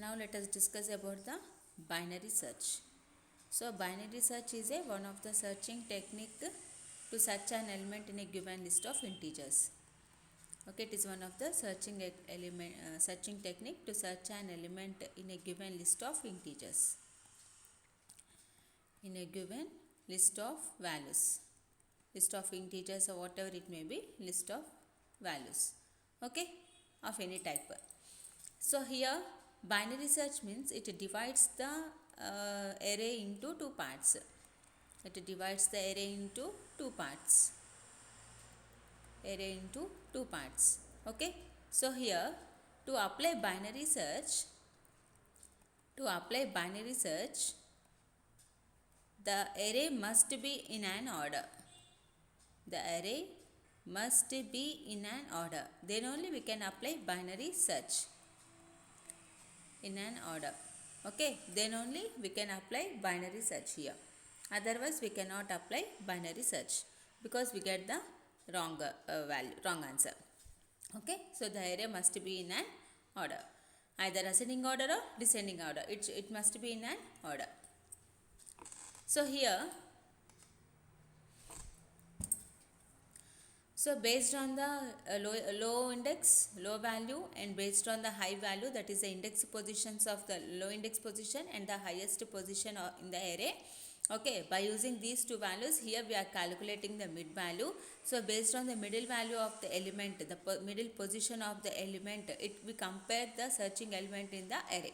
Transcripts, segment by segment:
Now let us discuss about the binary search. So binary search is one of the searching technique to search an element in a given list of integers. Okay, it is one of the searching technique to search an element in a given list of integers. In a given list of values, list of integers or whatever it may be, list of values. Okay, of any type. So here binary search means it divides the array into two parts. It divides the array into two parts. Okay. So here to apply binary search, the array must be in an order. The array must be in an order. Then only we can apply binary search. In an order. Okay, then only we can apply binary search here. Otherwise we cannot apply binary search because we get the wrong wrong answer. Okay, so the array must be in an order, either ascending order or descending order. It must be in an order. So here, so based on the low value, and based on the high value, that is the index positions of the low index position and the highest position in the array. Okay, by using these two values, here we are calculating the mid value. So based on the middle value of the element, the middle position of the element, we compare the searching element in the array.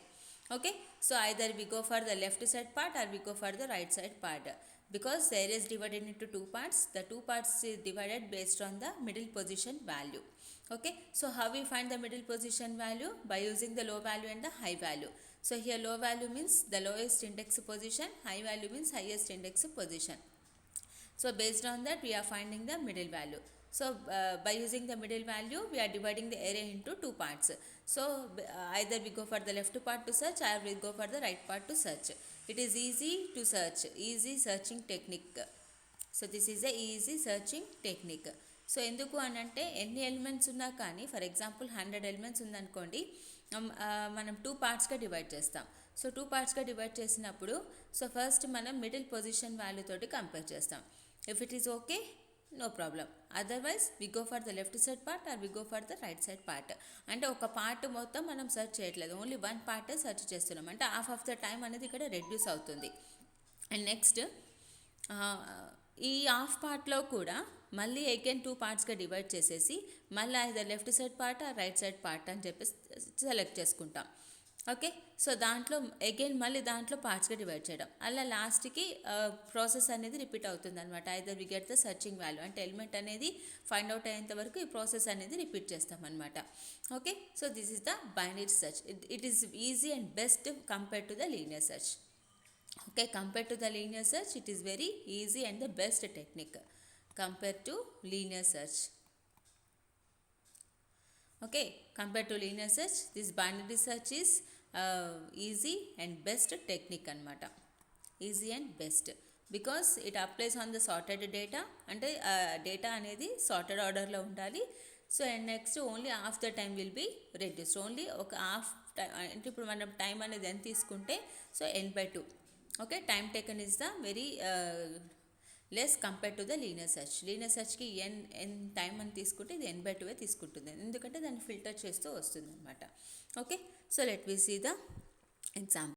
Okay, so either we go for the left side part or we go for the right side part. Because the array is divided into two parts, the two parts is divided based on the middle position value. Okay, so how we find the middle position value? By using the low value and the high value. So here low value means the lowest index position, high value means highest index position. So based on that we are finding the middle value. So by using the middle value, we are dividing the array into two parts. So either we go for the left part to search or we go for the right part to search. It is easy to search, easy searching technique. So this is a easy searching technique. So ఎందుకు అని అంటే ఎన్ని elements ఉన్నా కానీ, for example 100 elements ఉందనుకోండి, మనం two పార్ట్స్గా divide చేస్తాం. సో టూ పార్ట్స్గా డివైడ్ చేసినప్పుడు సో ఫస్ట్ మనం మిడిల్ పొజిషన్ వాల్యూ తోటి కంపేర్ చేస్తాం. If it is okay, no problem. Otherwise we go for the left side part or we go for the right side part. అంటే ఒక part మొత్తం మనం search చేయట్లేదు, only one పార్టే search చేస్తున్నాం. అంటే half of the time అనేది ఇక్కడ reduce అవుతుంది. అండ్ నెక్స్ట్ ఈ హాఫ్ పార్ట్లో కూడా మళ్ళీ అగైన్ టూ పార్ట్స్గా డివైడ్ చేసేసి మళ్ళీ ఐదర్ లెఫ్ట్ సైడ్ పార్ట్ ఆ రైట్ సైడ్ పార్ట్ అని చెప్పేసి సెలెక్ట్ చేసుకుంటాం. ఓకే, సో దాంట్లో అగైన్ మళ్ళీ దాంట్లో పార్ట్స్గా డివైడ్ చేయడం, అలా లాస్ట్కి ప్రాసెస్ అనేది రిపీట్ అవుతుంది అనమాట. Either we get the searching value, అంటే ఎలిమెంట్ అనేది ఫైండ్ అవుట్ అయ్యేంత వరకు ఈ ప్రాసెస్ అనేది రిపీట్ చేస్తామన్నమాట. Okay, so this is the binary search. It is easy and best compare to the linear search. Okay, compared to the linear search, it is very easy and the best technique compared to linear search. Okay, compared to linear search, this binary search is easy and best technique anamata. Easy and best because it applies on the sorted data, అంటే data అనేది sorted order లో ఉండాలి. So and next only half the time will be reduced. Only ఒక half time, అంటే ఇప్పుడు మనం time అనేది ఎంత తీసుకుంటే so n/2. Okay, time taken is the very less compare to the linear search. Linear సెర్చ్కి ఎన్ టైం అని తీసుకుంటే ఇది n/2 తీసుకుంటుంది, ఎందుకంటే దాన్ని ఫిల్టర్ చేస్తూ వస్తుంది అనమాట. Okay, so let we see the example.